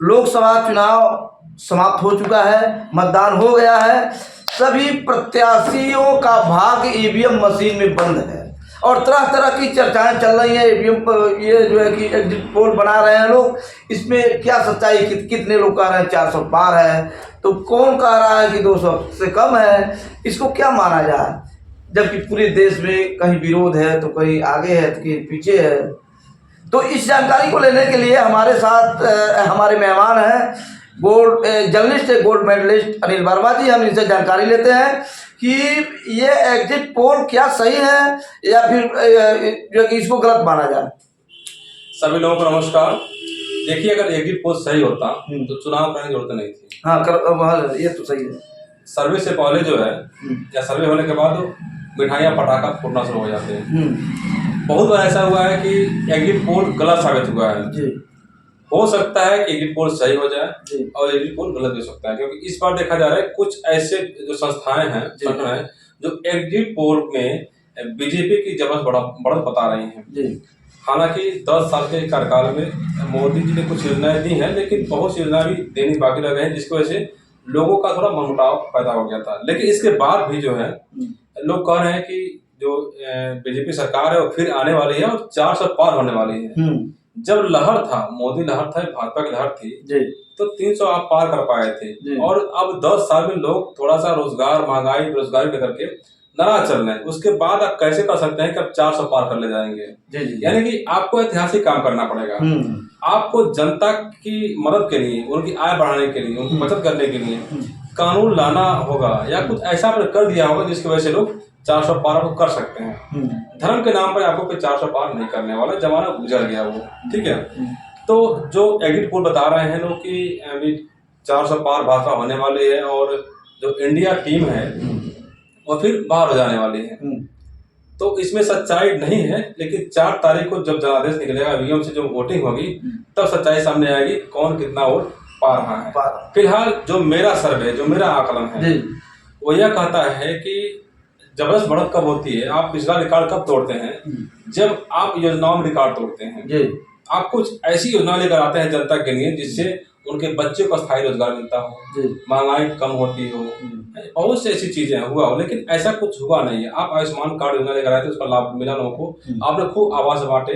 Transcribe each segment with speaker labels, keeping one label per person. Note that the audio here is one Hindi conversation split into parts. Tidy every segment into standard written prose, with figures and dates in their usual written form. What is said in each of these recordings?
Speaker 1: लोकसभा चुनाव समाप्त हो चुका है, मतदान हो गया है। सभी प्रत्याशियों का भाग्य ईवीएम मशीन में बंद है और तरह तरह की चर्चाएं चल रही हैं। ईवीएम पर ये जो है कि एग्जिट पोल बना रहे हैं लोग, इसमें क्या सच्चाई, कितने लोग कह रहे हैं 400 पार है, तो कौन कह रहा है कि 200 से कम है, इसको क्या माना जाए? जबकि पूरे देश में कहीं विरोध है तो कहीं आगे है तो कहीं पीछे है। तो इस जानकारी को लेने के लिए हमारे साथ हमारे मेहमान हैं gold journalist gold medalist Anil Verma ji. हम इनसे जानकारी लेते हैं कि ये एग्जिट पोल क्या सही है या फिर जो कि इसको गलत माना जाए।
Speaker 2: सभी लोगों को नमस्कार। देखिए, अगर एग्जिट पोल सही होता तो चुनाव करने की जरूरत नहीं थी।
Speaker 1: हाँ, ये तो सही है।
Speaker 2: सर्वे से पहले जो है या सर्वे होने के बाद मिठाइयाँ पटाखा फूटना शुरू हो जाते हैं। बहुत बार ऐसा हुआ है कि एग्जिट पोल गलत साबित हुआ है जी। हो सकता है कि एग्जिट पोल सही हो जाए और एग्जिट पोल गलत भी हो सकता है, क्योंकि इस बार देखा जा रहा है कुछ ऐसे जो संस्थाएं हैं, संगठन हैं, जो एग्जिट पोल में बीजेपी की जबरदस्त बढ़त बता रही हैं। हालांकि 10 साल के कार्यकाल में मोदी जी ने कुछ योजनाएं दी हैं, लेकिन बहुत सी योजनाएं भी देनी बाकी रह गई हैं, जिसकी वजह से लोगों का थोड़ा मनमुटाव पैदा हो गया था। लेकिन इसके बाद भी जो है लोग कह रहे हैं कि जो बीजेपी सरकार है वो फिर आने वाली है और 400 पार होने वाली है। जब लहर था, मोदी लहर था, भाजपा की लहर थी तो 300 आप पार कर पाए थे, और अब 10 साल में लोग थोड़ा सा रोजगार, महंगाई, बेरोजगारी लेकर के नाराज चल रहे हैं। उसके बाद आप कैसे कर सकते हैं कि आप 400 पार कर ले जाएंगे? यानी कि आपको ऐतिहासिक काम करना पड़ेगा। आपको जनता की मदद के लिए, उनकी आय बढ़ाने के लिए, उनकी बचत करने के लिए कानून लाना होगा या कुछ ऐसा आपने कर दिया होगा जिसकी वजह से लोग 400 पार को कर सकते हैं। धर्म के नाम पर आपको कोई 400 पार नहीं करने वाला, जमाना गुजर गया वो, ठीक है। तो जो एग्जिट पोल बता रहे हैं लोग कि अभी 400 पार भाजपा होने वाली है और जो इंडिया टीम है वो फिर बाहर हो जाने वाली है, तो इसमें सच्चाई नहीं है। लेकिन 4 तारीख को जब जनादेश निकलेगा, ईवीएम से जो वोटिंग होगी, तब सच्चाई सामने आएगी कौन कितना वोट पा रहा है। फिलहाल जो मेरा सर्वे, जो मेरा आकलन है, वो यह कहता है कि जबरदस्त बढ़त कब होती है, आप पिछला रिकॉर्ड कब तोड़ते हैं? जब आप योजनाओं में रिकॉर्ड तोड़ते हैं। आप कुछ ऐसी योजना लेकर आते हैं जनता के लिए जिससे उनके बच्चे को स्थायी रोजगार मिलता हो, महंगाई कम होती हो, बहुत सी ऐसी चीजें हुआ हो। लेकिन ऐसा कुछ हुआ नहीं है। आप आयुष्मान कार्ड योजना लेकर आए थे, उसका लाभ मिला लोगों को, आपने खूब आवास बांटे,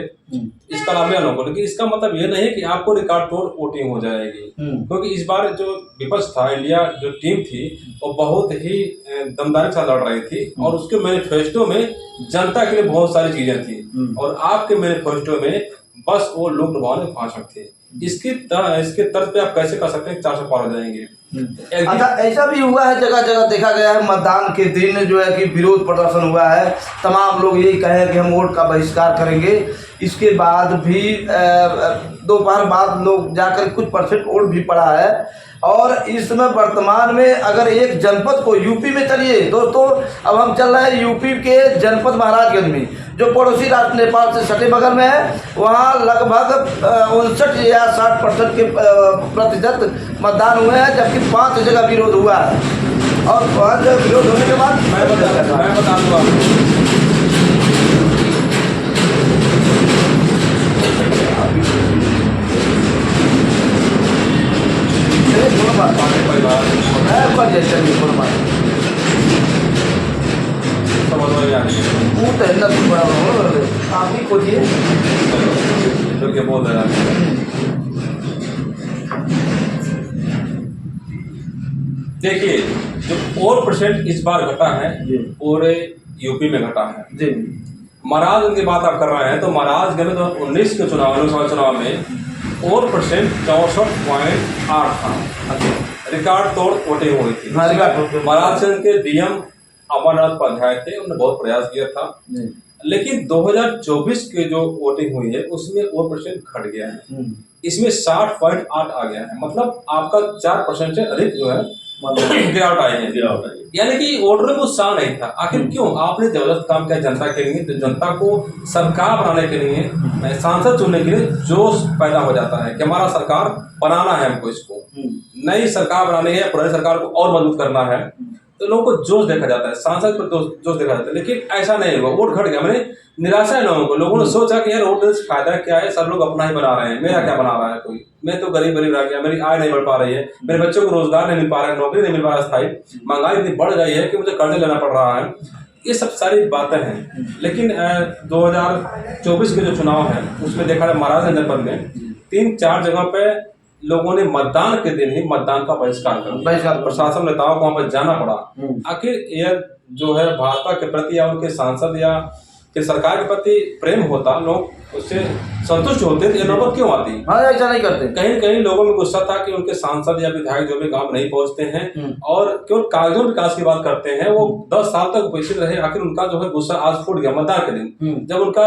Speaker 2: इसका लाभ मिला लोगों को। लेकिन इसका मतलब ये नहीं है कि आपको रिकॉर्ड तोड़ वोटिंग हो जाएगी, क्योंकि इस बार जो विपक्ष था, इंडिया जो टीम थी, वो बहुत ही दमदारी के साथ लड़ रही थी और उसके मैनिफेस्टो में जनता के लिए बहुत सारी चीजें थी, और आपके मैनिफेस्टो में बस वो लोक लुभावने भाषण थे। इसके तर्ज पे आप कैसे कर सकते हैं 400 पार हो जाएंगे?
Speaker 1: अच्छा, ऐसा भी हुआ है, जगह जगह देखा गया है, मतदान के दिन जो है कि विरोध प्रदर्शन हुआ है, तमाम लोग यही कहे कि हम वोट का बहिष्कार करेंगे। इसके बाद भी दोपहर बाद लोग जाकर कुछ % वोट भी पड़ा है। और इस समय वर्तमान में अगर एक जनपद को, यूपी में चलिए दोस्तों, अब हम चल रहे हैं यूपी के जनपद महाराजगंज में, जो पड़ोसी राष्ट्र नेपाल से सटे बगल में है। वहाँ लगभग 59 या 60% के प्रतिशत मतदान हुए हैं, जबकि 5 जगह विरोध हुआ है। और 5 जगह विरोध होने के बाद
Speaker 2: मैं बता दूँगा देखिए, जो और % इस बार घटा है पूरे यूपी में घटा है। महाराजगंज की बात आप कर रहे हैं, तो महाराजगंज में 2019 के चुनाव में और % 64.8 था, रिकॉर्ड तोड़ वोटिंग हुई थी। महाराजगंज के डीएम अमरनाथ उपाध्याय थे, उन्होंने बहुत प्रयास किया था। लेकिन 2024 के जो वोटिंग हुई है उसमें और % घट गया है, इसमें 60.8 आ गया है। मतलब आपका 4% से अधिक जो है गिरावट आई है। यानी कि वोटरों में उत्साह नहीं था। आखिर क्यों? आपने जबरदस्त काम किया जनता के लिए, तो जनता को सरकार बनाने के लिए, सांसद चुनने के लिए जोश पैदा हो जाता है कि हमारा सरकार बनाना है, हमको इसको नई सरकार बनानी है, पुरानी सरकार को और मजबूत करना है। तो लोगों को जोश देखा जाता है, सांसद पर जोश देखा जाता है, लेकिन ऐसा नहीं हुआ। वोट घट गया, मैंने निराशा है लोगों को। लोगों ने सोचा कि यार वोट देने से फायदा क्या है, सब लोग अपना ही बना रहे हैं, मेरा क्या बना रहा है कोई, मैं तो गरीब रह गया, मेरी आय नहीं बढ़ पा रही है, मेरे बच्चों को रोजगार नहीं मिल पा रहा है, नौकरी नहीं मिल पा रहा है स्थायी, महंगाई इतनी बढ़ गई है कि मुझे कर्जे लेना पड़ रहा है। ये सब सारी बातें हैं। लेकिन 2024 के जो चुनाव है उसमें देखा जाए महाराज जनपद में 3-4 जगह पे लोगों ने मतदान के दिन ही मतदान का बहिष्कार कर दिया। प्रशासन नेताओं को वहां पर जाना पड़ा। आखिर यह जो है भाजपा के प्रति या उनके सांसद या कि सरकार के प्रति प्रेम होता, लोग उससे संतुष्ट होते, तो ये नौबत क्यों आती?
Speaker 1: हाँ, ऐसा नहीं करते।
Speaker 2: कहीं कहीं लोगों में गुस्सा था कि उनके सांसद या विधायक जो भी गांव नहीं पहुंचते हैं और केवल कागजों विकास की बात करते हैं, वो 10 साल तक उपस्थित रहे। आखिर उनका जो है गुस्सा आज फूट गया मतदान के दिन, जब उनका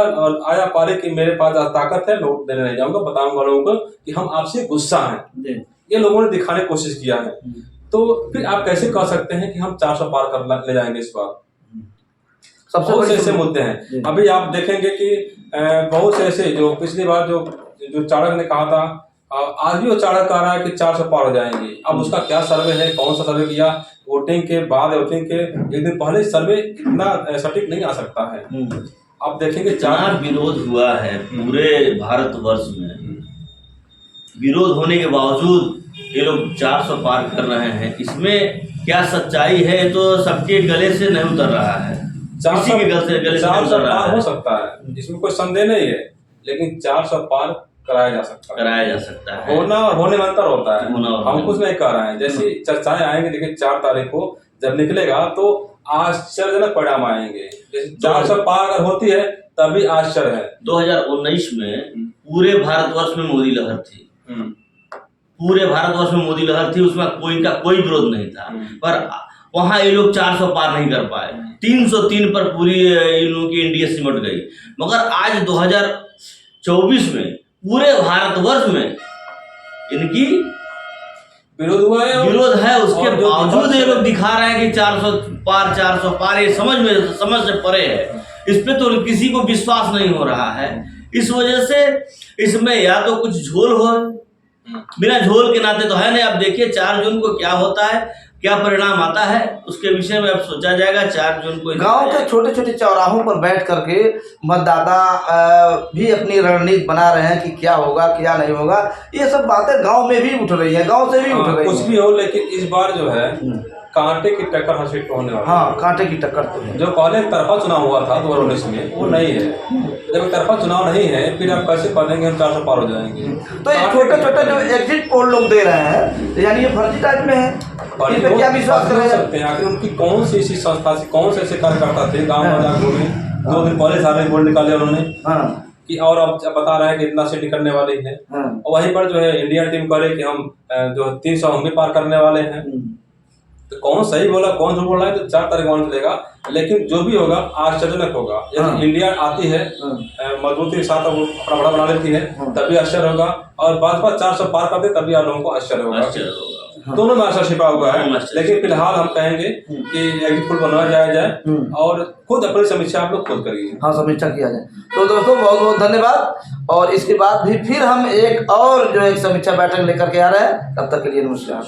Speaker 2: आया पारे कि मेरे पास आज ताकत है, वोट देने नहीं जाऊंगा, बताऊंगा लोगों को कि हम आपसे गुस्सा हैं। ये लोगों ने दिखाने की कोशिश किया है। तो फिर आप कैसे कह सकते हैं कि हम 400 पार कर ले जाएंगे इस बार? सबसे बहुत से ऐसे मुद्दे हैं। अभी आप देखेंगे कि बहुत से ऐसे जो पिछली बार जो चाणक्य ने कहा था, आज भी वो चाणक्य कह रहा है कि 400 पार हो जाएंगे। अब उसका क्या सर्वे है, कौन सा सर्वे किया, वोटिंग के बाद वोटिंग के एक दिन पहले सर्वे इतना सटीक नहीं आ सकता है। आप देखेंगे
Speaker 3: चुनाव विरोध हुआ है पूरे भारतवर्ष में, विरोध होने के बावजूद ये लोग 400 पार कर रहे हैं। इसमें क्या सच्चाई है तो सबके गले से नहीं उतर रहा है,
Speaker 2: 400
Speaker 3: के गले से नहीं उतर रहा है।
Speaker 2: हो सकता है, इसमें कोई संदेह नहीं है, लेकिन 400 पार कराया जा सकता है। होना और होने में अंतर होता है। हम कुछ नहीं कह रहे हैं। जैसी चर्चाएं आएंगी, देखिए 4 तारीख को जब निकलेगा तो आश्चर्यजनक परिणाम आएंगे। जैसे 400 पार अगर होती है तभी आश्चर्य है।
Speaker 3: 2019 में पूरे भारतवर्ष में मोदी लहर थी, पूरे भारतवर्ष में मोदी लहर थी, उसमें कोई विरोध नहीं था, पर वहां ये लोग 400 पार नहीं कर पाए। 303 पर पूरी इन लोगों की एनडीए सिमट गई। मगर आज 2024 में पूरे भारतवर्ष में इनकी
Speaker 2: विरोध
Speaker 3: है, उसके बावजूद ये लोग दिखा रहे हैं कि 400 पार, ये समझ से परे है। इस पे तो किसी को विश्वास नहीं हो रहा है। इस वजह से इसमें या तो कुछ झोल हो, बिना झोल के नाते तो है नहीं। अब देखिए 4 जून को क्या होता है, क्या परिणाम आता है, उसके विषय में अब सोचा जाएगा। 4 जून को
Speaker 1: गांव के छोटे छोटे चौराहों पर बैठ करके मतदाता भी अपनी रणनीति बना रहे हैं कि क्या होगा क्या नहीं होगा। ये सब बातें गांव में भी उठ रही है, गांव से भी उठ रही है।
Speaker 2: कुछ भी हो, लेकिन इस बार जो है कांटे की टक्कर हर सीट पर होने वाली है।
Speaker 1: हाँ, कांटे की टक्कर तो है।
Speaker 2: जो पहले तरफा चुनाव हुआ था 2019 में, वो नहीं है। जब तरफा चुनाव नहीं है, फिर आप कैसे पढ़ेंगे हम 400 पार हो जाएंगे?
Speaker 1: तो ये छोटे छोटे जो एग्जिट पोल लोग दे रहे हैं, यानी ये फर्जी टाइप में है, इन पे क्या विश्वास कर सकते हैं?
Speaker 2: आखिर उनकी कौन सी ऐसी संस्था से, कौन से ऐसे कार्यकर्ता थे गाँव में जाकर 2 दिन पहले सारे बोर्ड निकाले उन्होंने कि और अब बता रहे हैं कि इतना सीट निकलने वाली है। और वहीं पर जो है इंडिया टीम करे कि हम जो 300 हम भी पार करने वाले हैं। तो कौन सही बोला कौन झूठ बोला है तो 4 तारीख मालूम चलेगा। लेकिन जो भी होगा आश्चर्यजनक होगा। यदि इंडिया आती है मजबूती के साथ अपना बड़ा बना लेती है तभी आश्चर्य होगा, और भाजपा 400 पार करते तभी आप लोगों को आश्चर्य होगा। दोनों में आशा छिपा हुआ है। लेकिन फिलहाल हम कहेंगे कि एग्जिट पोल बनाया जाए और खुद अपनी समीक्षा आप लोग खुद करिए।
Speaker 1: हाँ, समीक्षा किया जाए। तो दोस्तों बहुत बहुत धन्यवाद। और इसके बाद भी फिर हम एक और जो एक समीक्षा बैठक लेकर के आ रहे हैं। तब तक के लिए नमस्कार।